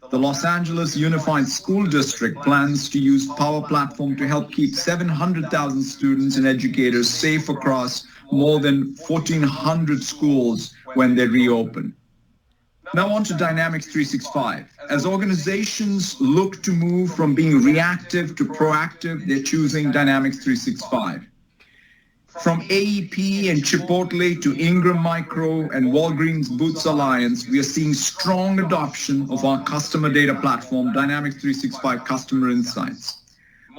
The Los Angeles Unified School District plans to use Power Platform to help keep 700,000 students and educators safe across more than 1,400 schools when they reopen. Now on to Dynamics 365. As organizations look to move from being reactive to proactive, they're choosing Dynamics 365. From AEP and Chipotle to Ingram Micro and Walgreens Boots Alliance, we are seeing strong adoption of our customer data platform, Dynamics 365 Customer Insights.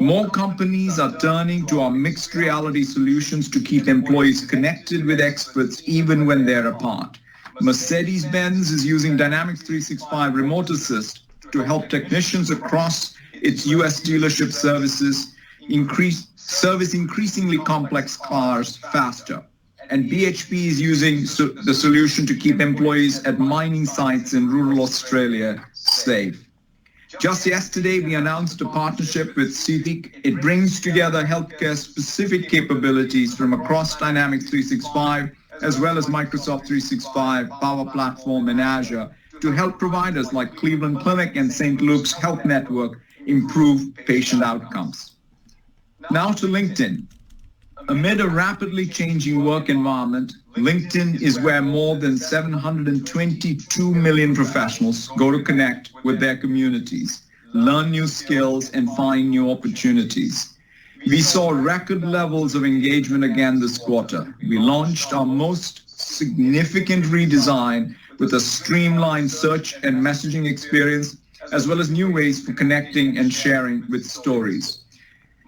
More companies are turning to our mixed reality solutions to keep employees connected with experts even when they're apart. Mercedes-Benz is using Dynamics 365 Remote Assist to help technicians across its U.S. dealership services service increasingly complex cars faster. And BHP is using the solution to keep employees at mining sites in rural Australia safe. Just yesterday, we announced a partnership with Seek. It brings together healthcare-specific capabilities from across Dynamics 365, as well as Microsoft 365, Power Platform, and Azure to help providers like Cleveland Clinic and St. Luke's Health Network improve patient outcomes. Now to LinkedIn. Amid a rapidly changing work environment, LinkedIn is where more than 722 million professionals go to connect with their communities, learn new skills, and find new opportunities. We saw record levels of engagement again this quarter. We launched our most significant redesign with a streamlined search and messaging experience, as well as new ways for connecting and sharing with stories.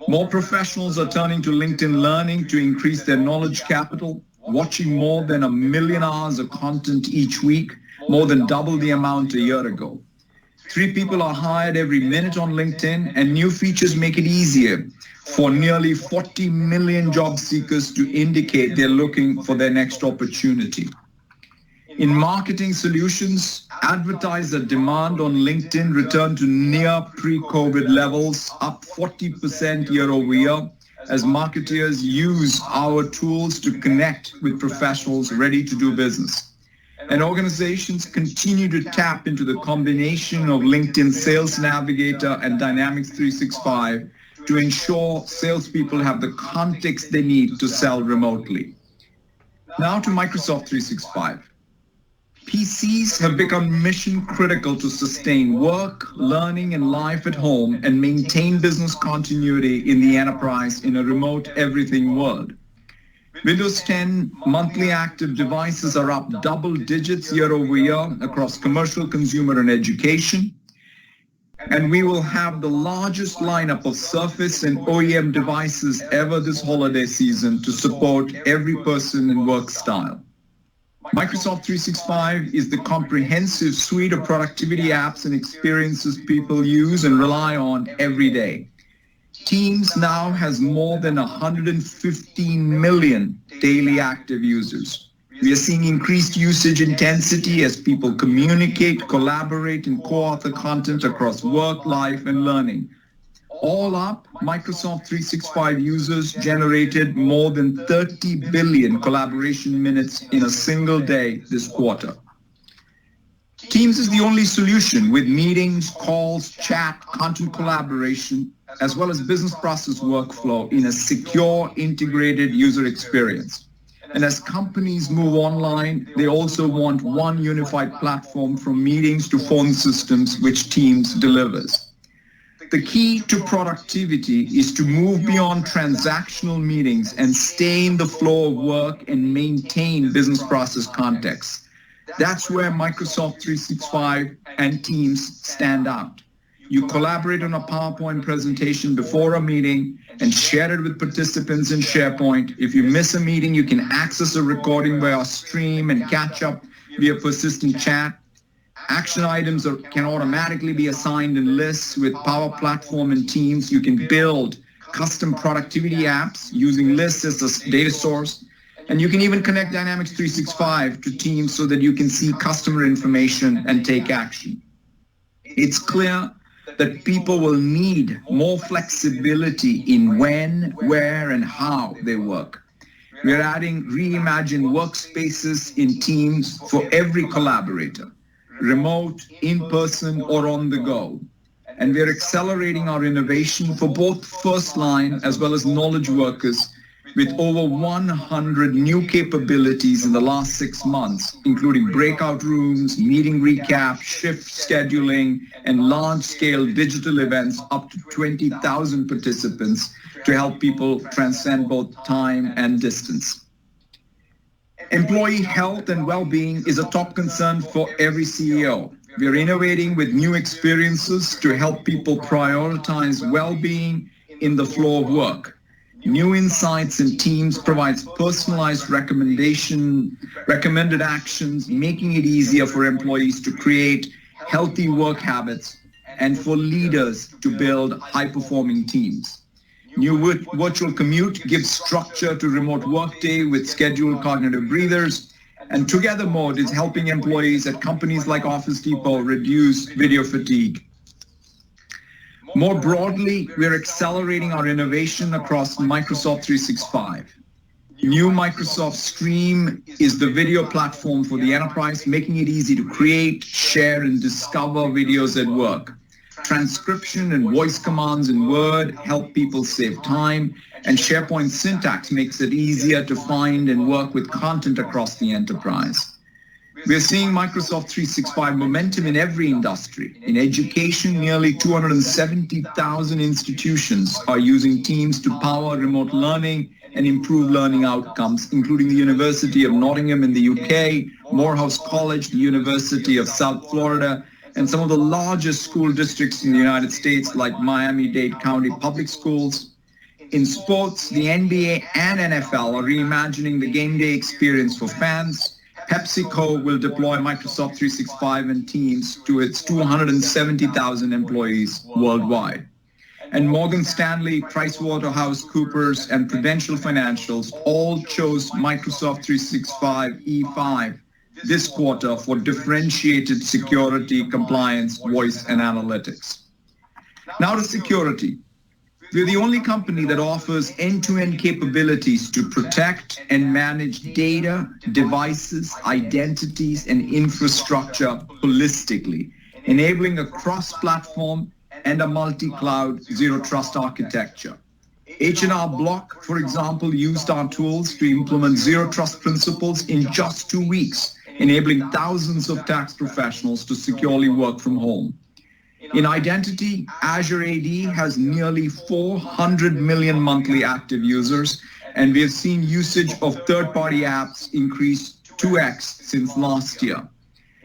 More professionals are turning to LinkedIn Learning to increase their knowledge capital, watching more than 1 million hours of content each week, more than double the amount a year ago. 3 people are hired every minute on LinkedIn, and new features make it easier for nearly 40 million job seekers to indicate they're looking for their next opportunity. In marketing solutions, advertiser demand on LinkedIn returned to near pre-COVID levels, up 40% year over year, as marketers use our tools to connect with professionals ready to do business. And organizations continue to tap into the combination of LinkedIn Sales Navigator and Dynamics 365 to ensure salespeople have the context they need to sell remotely. Now to Microsoft 365. PCs have become mission critical to sustain work, learning, and life at home and maintain business continuity in the enterprise in a remote everything world. Windows 10 monthly active devices are up double digits year over year across commercial, consumer, and education. And we will have the largest lineup of Surface and OEM devices ever this holiday season to support every person and work style. Microsoft 365 is the comprehensive suite of productivity apps and experiences people use and rely on every day. Teams now has more than 115 million daily active users. We are seeing increased usage intensity as people communicate, collaborate, and co-author content across work, life, and learning. All up, Microsoft 365 users generated more than 30 billion collaboration minutes in a single day this quarter. Teams is the only solution with meetings, calls, chat, content collaboration, as well as business process workflow in a secure, integrated user experience. And as companies move online, they also want one unified platform from meetings to phone systems, which Teams delivers. The key to productivity is to move beyond transactional meetings and stay in the flow of work and maintain business process context. That's where Microsoft 365 and Teams stand out. You collaborate on a PowerPoint presentation before a meeting and share it with participants in SharePoint. If you miss a meeting, you can access a recording via stream and catch up via persistent chat. Action items can automatically be assigned in lists with Power Platform and Teams. You can build custom productivity apps using lists as a data source. And you can even connect Dynamics 365 to Teams so that you can see customer information and take action. It's clear that people will need more flexibility in when, where, and how they work. We're adding reimagined workspaces in Teams for every collaborator. remote, in-person, or on the go. And we are accelerating our innovation for both first line as well as knowledge workers with over 100 new capabilities in the last 6 months, including breakout rooms, meeting recap, shift scheduling, and large-scale digital events up to 20,000 participants to help people transcend both time and distance. Employee health and well-being is a top concern for every CEO. We are innovating with new experiences to help people prioritize well-being in the flow of work. New Insights and Teams provides personalized recommended actions, making it easier for employees to create healthy work habits and for leaders to build high-performing teams. New Virtual Commute gives structure to remote workday with scheduled cognitive breathers, and Together Mode is helping employees at companies like Office Depot reduce video fatigue. More broadly, we're accelerating our innovation across Microsoft 365. New Microsoft Stream is the video platform for the enterprise, making it easy to create, share, and discover videos at work. Transcription and voice commands in Word help people save time, and SharePoint syntax makes it easier to find and work with content across the enterprise. We're seeing Microsoft 365 momentum in every industry. In education, nearly 270,000 institutions are using Teams to power remote learning and improve learning outcomes, including the University of Nottingham in the UK, Morehouse College, the University of South Florida, and some of the largest school districts in the United States like Miami-Dade County Public Schools. In sports, the NBA and NFL are reimagining the game day experience for fans. PepsiCo will deploy Microsoft 365 and Teams to its 270,000 employees worldwide. And Morgan Stanley, PricewaterhouseCoopers, and Prudential Financials all chose Microsoft 365 E5 this quarter for differentiated security, compliance, voice, and analytics. Now to security. We're the only company that offers end-to-end capabilities to protect and manage data, devices, identities, and infrastructure holistically, enabling a cross-platform and a multi-cloud zero-trust architecture. H&R Block, for example, used our tools to implement zero-trust principles in just 2 weeks, enabling thousands of tax professionals to securely work from home. In identity, Azure AD has nearly 400 million monthly active users, and we have seen usage of third-party apps increase 2x since last year.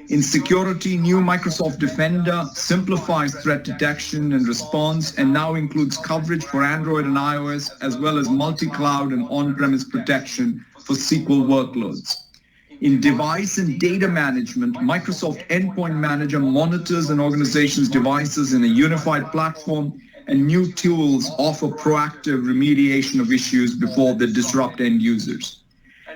In security, new Microsoft Defender simplifies threat detection and response and now includes coverage for Android and iOS, as well as multi-cloud and on-premise protection for SQL workloads. In device and data management, Microsoft Endpoint Manager monitors an organization's devices in a unified platform, and new tools offer proactive remediation of issues before they disrupt end users.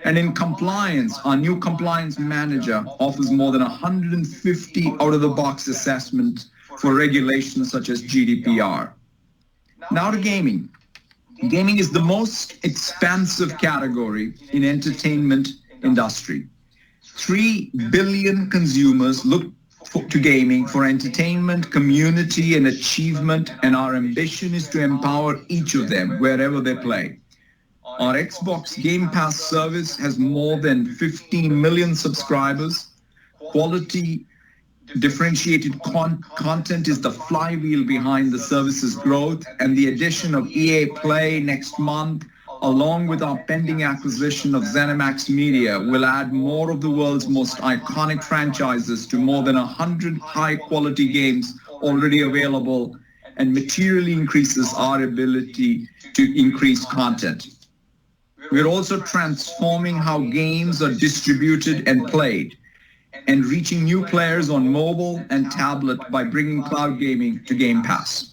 And in compliance, our new Compliance Manager offers more than 150 out-of-the-box assessments for regulations such as GDPR. Now to gaming. Gaming is the most expansive category in entertainment industry. 3 billion consumers look to gaming for entertainment, community, and achievement, and our ambition is to empower each of them wherever they play. Our Xbox Game Pass service has more than 15 million subscribers. Quality, differentiated content is the flywheel behind the service's growth, and the addition of EA Play next month, along with our pending acquisition of ZeniMax Media, will add more of the world's most iconic franchises to more than 100 high-quality games already available and materially increases our ability to increase content. We're also transforming how games are distributed and played and reaching new players on mobile and tablet by bringing cloud gaming to Game Pass.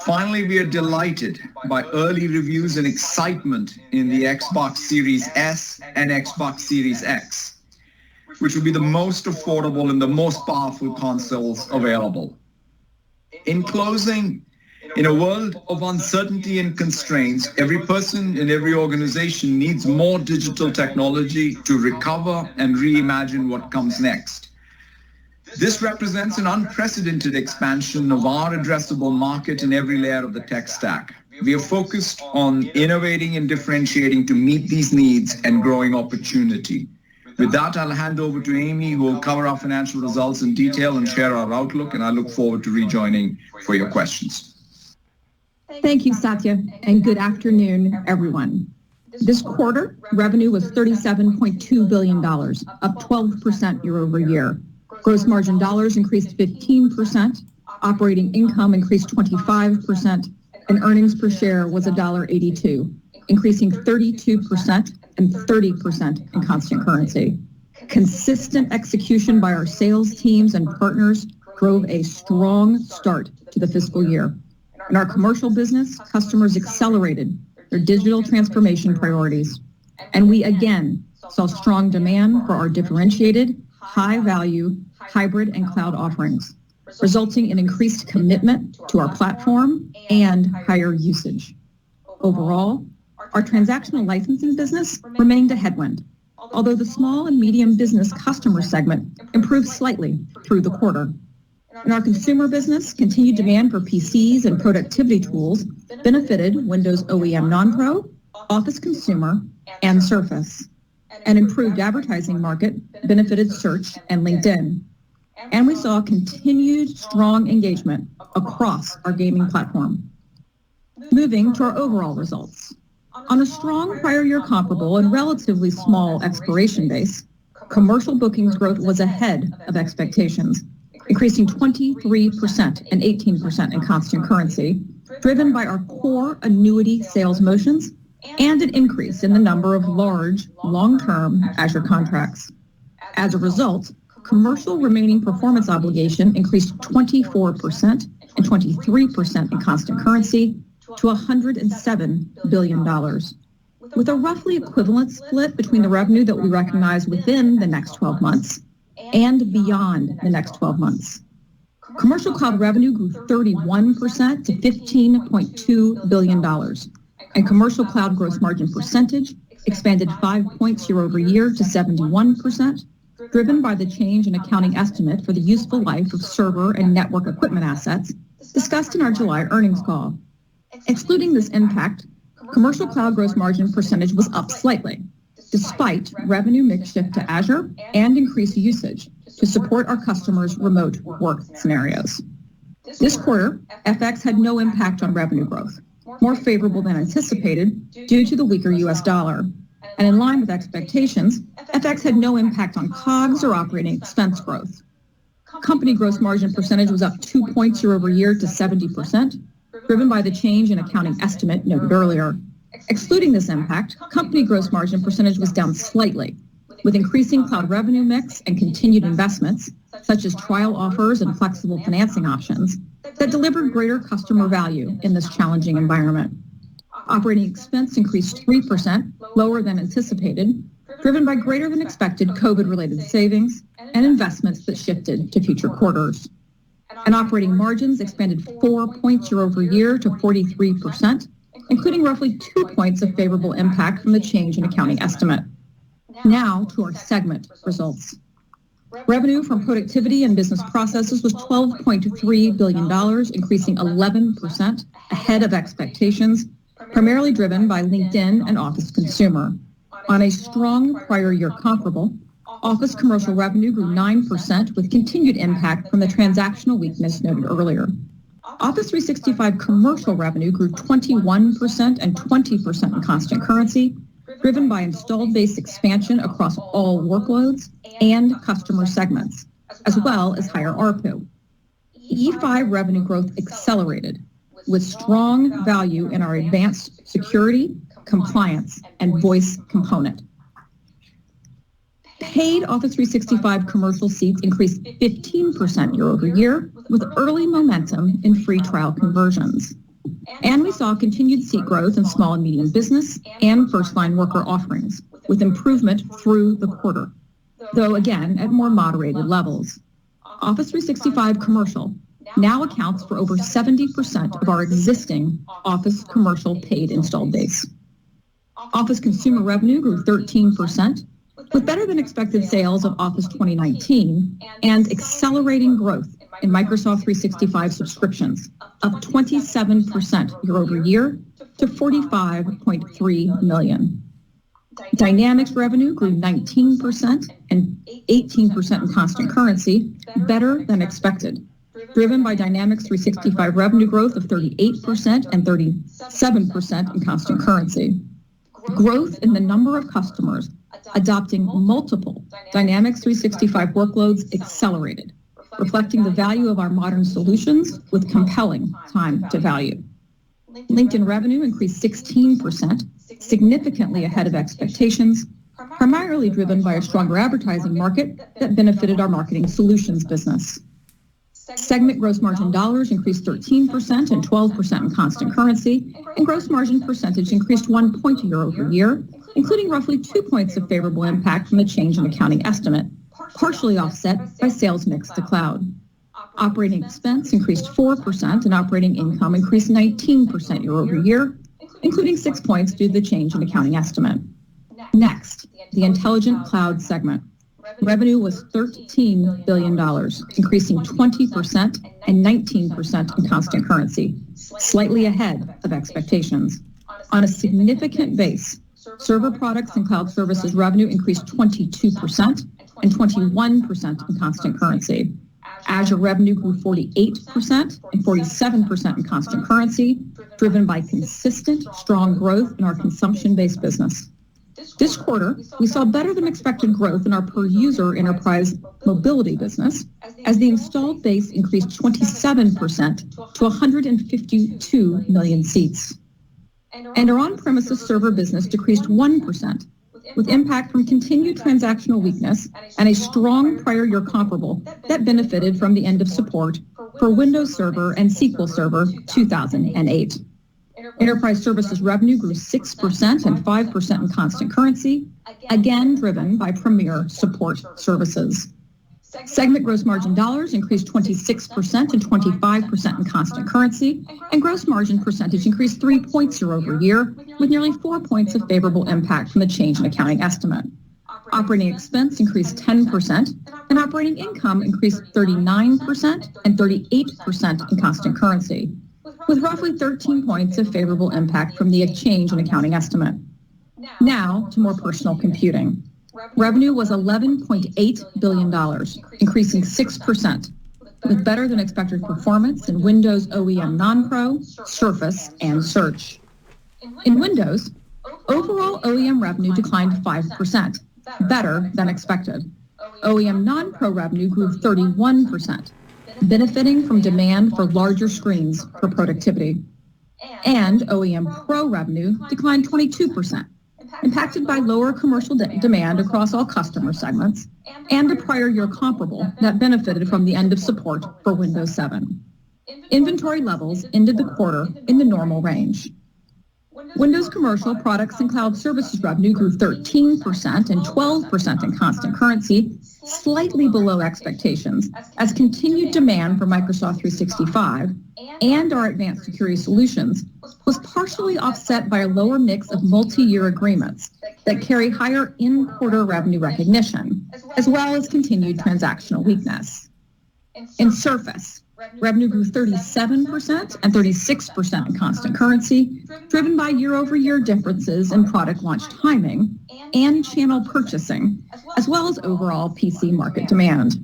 Finally, we are delighted by early reviews and excitement in the Xbox Series S and Xbox Series X, which will be the most affordable and the most powerful consoles available. In closing, in a world of uncertainty and constraints, every person in every organization needs more digital technology to recover and reimagine what comes next. This represents an unprecedented expansion of our addressable market in every layer of the tech stack. We are focused on innovating and differentiating to meet these needs and growing opportunity. With that, I'll hand over to Amy, who will cover our financial results in detail and share our outlook, and I look forward to rejoining for your questions. Thank you, Satya, and good afternoon, everyone. This quarter, revenue was $37.2 billion, up 12% year over year. Gross margin dollars increased 15%, operating income increased 25%, and earnings per share was $1.82, increasing 32% and 30% in constant currency. Consistent execution by our sales teams and partners drove a strong start to the fiscal year. In our commercial business, customers accelerated their digital transformation priorities, and we again saw strong demand for our differentiated, high-value, hybrid and cloud offerings, resulting in increased commitment to our platform and higher usage. Overall, our transactional licensing business remained a headwind, although the small and medium business customer segment improved slightly through the quarter. In our consumer business, continued demand for PCs and productivity tools benefited Windows OEM non-Pro, Office Consumer, and Surface. An improved advertising market benefited Search and LinkedIn. And we saw continued strong engagement across our gaming platform. Moving to our overall results. On a strong prior year comparable and relatively small expiration base, commercial bookings growth was ahead of expectations, increasing 23% and 18% in constant currency, driven by our core annuity sales motions and an increase in the number of large, long-term Azure contracts. As a result, commercial remaining performance obligation increased 24% and 23% in constant currency to $107 billion, with a roughly equivalent split between the revenue that we recognize within the next 12 months and beyond the next 12 months. Commercial cloud revenue grew 31% to $15.2 billion, and commercial cloud gross margin percentage expanded 5 points year over year to 71%, driven by the change in accounting estimate for the useful life of server and network equipment assets discussed in our July earnings call. Excluding this impact, commercial cloud gross margin percentage was up slightly, despite revenue mix shift to Azure and increased usage to support our customers' remote work scenarios. This quarter, FX had no impact on revenue growth, more favorable than anticipated due to the weaker U.S. dollar. And in line with expectations, FX had no impact on COGS or operating expense growth. Company gross margin percentage was up 2 points year over year to 70%, driven by the change in accounting estimate noted earlier. Excluding this impact, company gross margin percentage was down slightly, with increasing cloud revenue mix and continued investments, such as trial offers and flexible financing options, that delivered greater customer value in this challenging environment. Operating expense increased 3%, lower than anticipated, driven by greater than expected COVID-related savings and investments that shifted to future quarters. And operating margins expanded 4 points year over year to 43%, including roughly 2 points of favorable impact from the change in accounting estimate. Now to our segment results. Revenue from productivity and business processes was $12.3 billion, increasing 11% ahead of expectations, primarily driven by LinkedIn and Office Consumer. On a strong prior year comparable, Office commercial revenue grew 9% with continued impact from the transactional weakness noted earlier. Office 365 commercial revenue grew 21% and 20% in constant currency, driven by installed base expansion across all workloads and customer segments, as well as higher ARPU. E5 revenue growth accelerated with strong value in our advanced security, compliance, and voice component. Paid Office 365 commercial seats increased 15% year over year with early momentum in free trial conversions. And we saw continued seat growth in small and medium business and first-line worker offerings, with improvement through the quarter, though again at more moderated levels. Office 365 commercial now accounts for over 70% of our existing Office commercial paid installed base. Office consumer revenue grew 13%, with better than expected sales of Office 2019 and accelerating growth in Microsoft 365 subscriptions, up 27% year over year to 45.3 million. Dynamics revenue grew 19% and 18% in constant currency, better than expected, driven by Dynamics 365 revenue growth of 38% and 37% in constant currency. Growth in the number of customers adopting multiple Dynamics 365 workloads accelerated, reflecting the value of our modern solutions with compelling time to value. LinkedIn revenue increased 16%, significantly ahead of expectations, primarily driven by a stronger advertising market that benefited our marketing solutions business. Segment gross margin dollars increased 13% and 12% in constant currency, and gross margin percentage increased 1 point year over year, including roughly 2 points of favorable impact from the change in accounting estimate, partially offset by sales mix to cloud. Operating expense increased 4% and operating income increased 19% year over year, including 6 points due to the change in accounting estimate. Next, the Intelligent Cloud segment. Revenue was $13 billion, increasing 20% and 19% in constant currency, slightly ahead of expectations. On a significant base, server products and cloud services revenue increased 22% and 21% in constant currency. Azure revenue grew 48% and 47% in constant currency, driven by consistent, strong growth in our consumption-based business. This quarter, we saw better than expected growth in our per-user enterprise mobility business as the installed base increased 27% to 152 million seats. And our on-premises server business decreased 1%, with impact from continued transactional weakness and a strong prior year comparable that benefited from the end of support for Windows Server and SQL Server 2008. Enterprise services revenue grew 6% and 5% in constant currency, again driven by premier support services. Segment gross margin dollars increased 26% and 25% in constant currency, and gross margin percentage increased 3 points year over year, with nearly 4 points of favorable impact from the change in accounting estimate. Operating expense increased 10%, and operating income increased 39% and 38% in constant currency, with roughly 13 points of favorable impact from the change in accounting estimate. Now to more personal computing. Revenue was $11.8 billion, increasing 6%, with better than expected performance in Windows OEM non-Pro, Surface, and Search. In Windows, overall OEM revenue declined 5%, better than expected. OEM non-Pro revenue grew 31%, benefiting from demand for larger screens for productivity. And OEM Pro revenue declined 22%, impacted by lower commercial demand across all customer segments and a prior year comparable that benefited from the end of support for Windows 7. Inventory levels ended the quarter in the normal range. Windows commercial products and cloud services revenue grew 13% and 12% in constant currency, slightly below expectations, as continued demand for Microsoft 365 and our advanced security solutions was partially offset by a lower mix of multi-year agreements that carry higher in-quarter revenue recognition, as well as continued transactional weakness. In Surface, revenue grew 37% and 36% in constant currency, driven by year-over-year differences in product launch timing and channel purchasing, as well as overall PC market demand.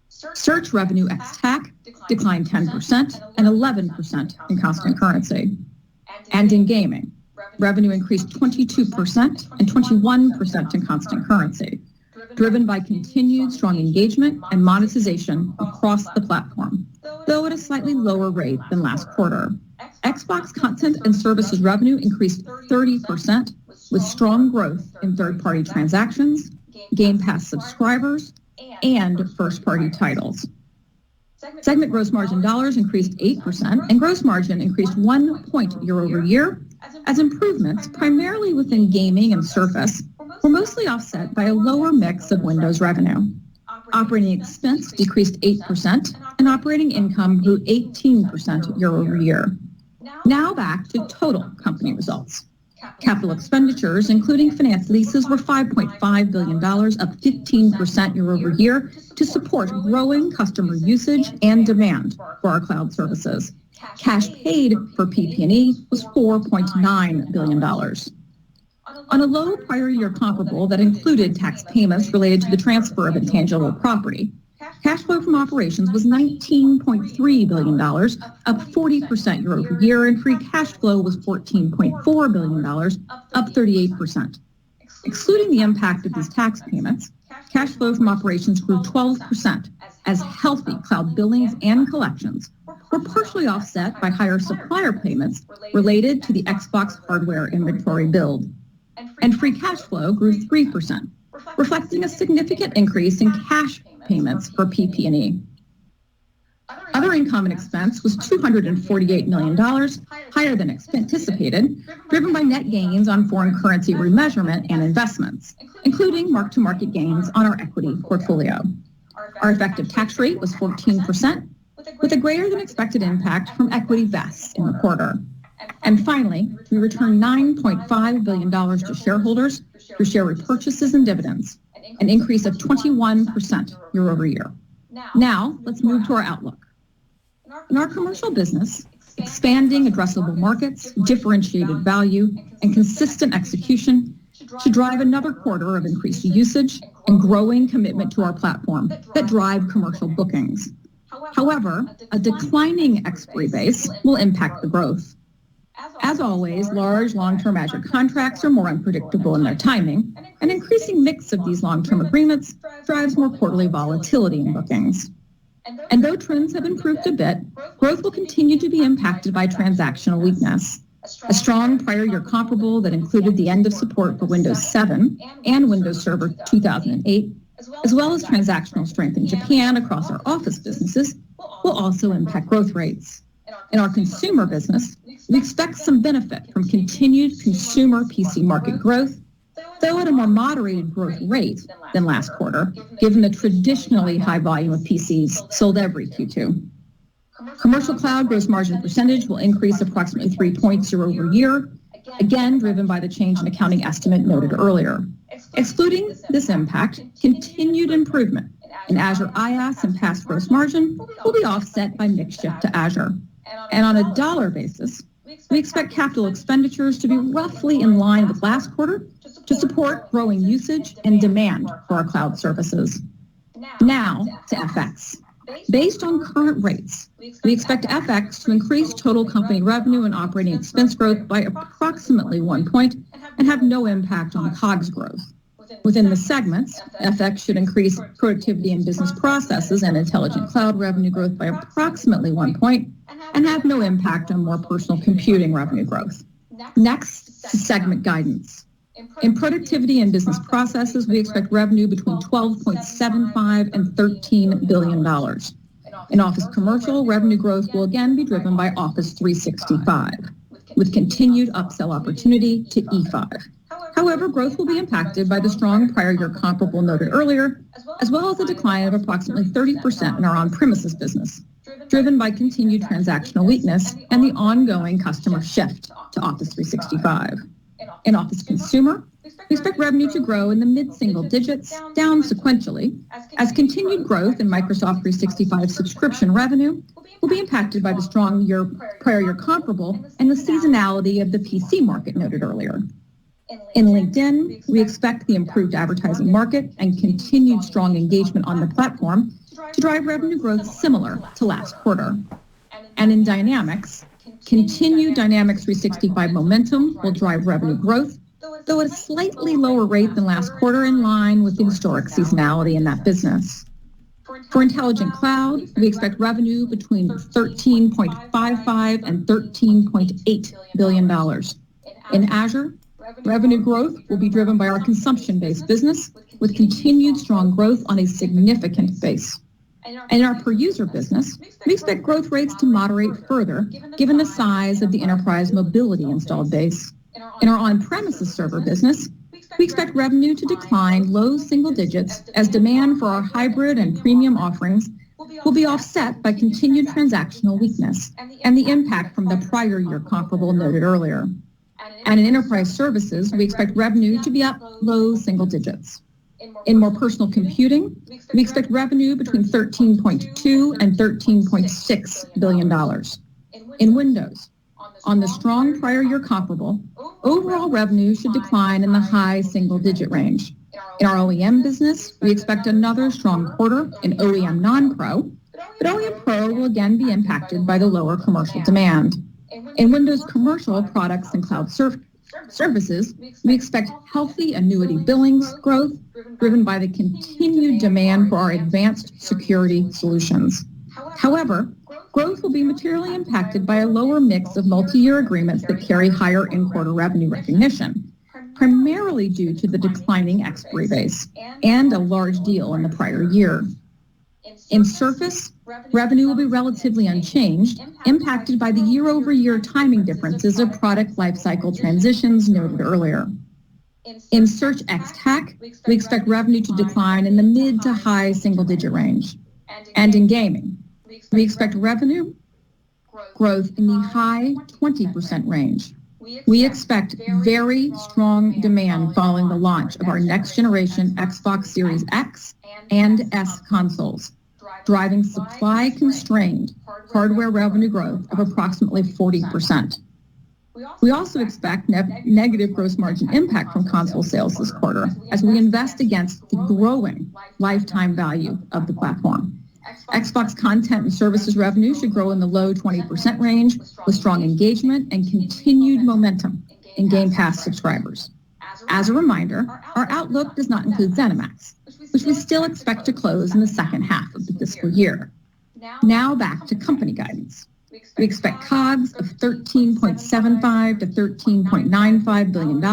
Search revenue ex-TAC declined 10% and 11% in constant currency. And in gaming, revenue increased 22% and 21% in constant currency, driven by continued strong engagement and monetization across the platform, though at a slightly lower rate than last quarter. Xbox content and services revenue increased 30%, with strong growth in third-party transactions, Game Pass subscribers, and first-party titles. Segment gross margin dollars increased 8%, and gross margin increased 1 point year over year, as improvements, primarily within gaming and Surface, were mostly offset by a lower mix of Windows revenue. Operating expense decreased 8%, and operating income grew 18% year over year. Now back to total company results. Capital expenditures, including finance leases, were $5.5 billion, up 15% year over year, to support growing customer usage and demand for our cloud services. Cash paid for PP&E was $4.9 billion. On a low prior year comparable that included tax payments related to the transfer of intangible property, cash flow from operations was $19.3 billion, up 40% year over year, and free cash flow was $14.4 billion, up 38%. Excluding the impact of these tax payments, cash flow from operations grew 12% as healthy cloud billings and collections were partially offset by higher supplier payments related to the Xbox hardware inventory build. And free cash flow grew 3%, reflecting a significant increase in cash payments for PP&E. Other income and expense was $248 million, higher than anticipated, driven by net gains on foreign currency remeasurement and investments, including mark-to-market gains on our equity portfolio. Our effective tax rate was 14%, with a greater than expected impact from equity vests in the quarter. And finally, we returned $9.5 billion to shareholders through share repurchases and dividends, an increase of 21% year over year. Now, let's move to our outlook. In our commercial business, expanding addressable markets, differentiated value, and consistent execution should drive another quarter of increased usage and growing commitment to our platform that drive commercial bookings. However, a declining expiry base will impact the growth. As always, large long-term Azure contracts are more unpredictable in their timing. An increasing mix of these long-term agreements drives more quarterly volatility in bookings. And though trends have improved a bit, growth will continue to be impacted by transactional weakness. A strong prior year comparable that included the end of support for Windows 7 and Windows Server 2008, as well as transactional strength in Japan across our Office businesses, will also impact growth rates. In our consumer business, we expect some benefit from continued consumer PC market growth, though at a more moderated growth rate than last quarter, given the traditionally high volume of PCs sold every Q2. Commercial cloud gross margin percentage will increase approximately 3 points year over year, again driven by the change in accounting estimate noted earlier. Excluding this impact, continued improvement in Azure IaaS and PaaS gross margin will be offset by mix shift to Azure. And on a dollar basis, we expect capital expenditures to be roughly in line with last quarter to support growing usage and demand for our cloud services. Now to FX. Based on current rates, we expect FX to increase total company revenue and operating expense growth by approximately 1 point and have no impact on COGS growth. Within the segments, FX should increase productivity and business processes and intelligent cloud revenue growth by approximately 1 point and have no impact on more personal computing revenue growth. Next, to segment guidance. In productivity and business processes, we expect revenue between $12.75 and $13 billion. In Office Commercial, revenue growth will again be driven by Office 365, with continued upsell opportunity to E5. However, growth will be impacted by the strong prior year comparable noted earlier, as well as a decline of approximately 30% in our on-premises business, driven by continued transactional weakness and the ongoing customer shift to Office 365. In Office Consumer, we expect revenue to grow in the mid-single digits, down sequentially, as continued growth in Microsoft 365 subscription revenue will be impacted by the strong prior year comparable and the seasonality of the PC market noted earlier. In LinkedIn, we expect the improved advertising market and continued strong engagement on the platform to drive revenue growth similar to last quarter. And in Dynamics, continued Dynamics 365 momentum will drive revenue growth, though at a slightly lower rate than last quarter, in line with the historic seasonality in that business. For Intelligent Cloud, we expect revenue between $13.55 and $13.8 billion. In Azure, revenue growth will be driven by our consumption-based business, with continued strong growth on a significant base. And in our per-user business, we expect growth rates to moderate further, given the size of the enterprise mobility installed base. In our on-premises server business, we expect revenue to decline low single digits as demand for our hybrid and premium offerings will be offset by continued transactional weakness and the impact from the prior year comparable noted earlier. And in enterprise services, we expect revenue to be up low single digits. In more personal computing, we expect revenue between $13.2 and $13.6 billion. In Windows, on the strong prior year comparable, overall revenue should decline in the high single-digit range. In our OEM business, we expect another strong quarter in OEM non-Pro, but OEM Pro will again be impacted by the lower commercial demand. In Windows commercial products and cloud services, we expect healthy annuity billings growth driven by the continued demand for our advanced security solutions. However, growth will be materially impacted by a lower mix of multi-year agreements that carry higher in-quarter revenue recognition, primarily due to the declining expiry base and a large deal in the prior year. In Surface, revenue will be relatively unchanged, impacted by the year-over-year timing differences of product lifecycle transitions noted earlier. In Search ex-TAC, we expect revenue to decline in the mid to high single-digit range. And in gaming, we expect revenue growth in the high 20% range. We expect very strong demand following the launch of our next-generation Xbox Series X and S consoles, driving supply-constrained hardware revenue growth of approximately 40%. We also expect negative gross margin impact from console sales this quarter as we invest against the growing lifetime value of the platform. Xbox content and services revenue should grow in the low 20% range with strong engagement and continued momentum in Game Pass subscribers. As a reminder, our outlook does not include ZeniMax, which we still expect to close in the second half of the fiscal year. Now back to company guidance. We expect COGS of $13.75 to $13.95 billion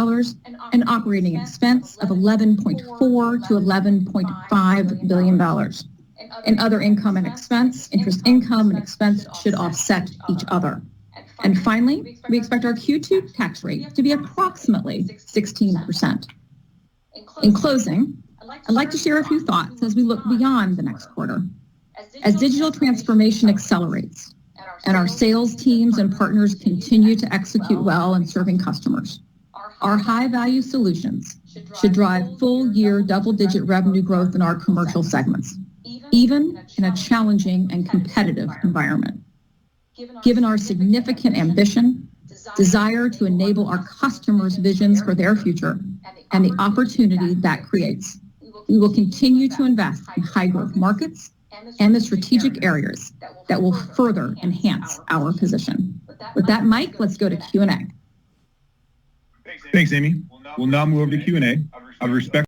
and operating expense of $11.4 to $11.5 billion. In other income and expense, interest income and expense should offset each other. And finally, we expect our Q2 tax rate to be approximately 16%. In closing, I'd like to share a few thoughts as we look beyond the next quarter. As digital transformation accelerates and our sales teams and partners continue to execute well in serving customers, our high-value solutions should drive full-year double-digit revenue growth in our commercial segments, even in a challenging and competitive environment. Given our significant ambition, desire to enable our customers' visions for their future, and the opportunity that creates, we will continue to invest in high-growth markets and the strategic areas that will further enhance our position. With that, Mike, let's go to Q&A. Thanks, Amy. We'll now move over to Q&A. Out of respect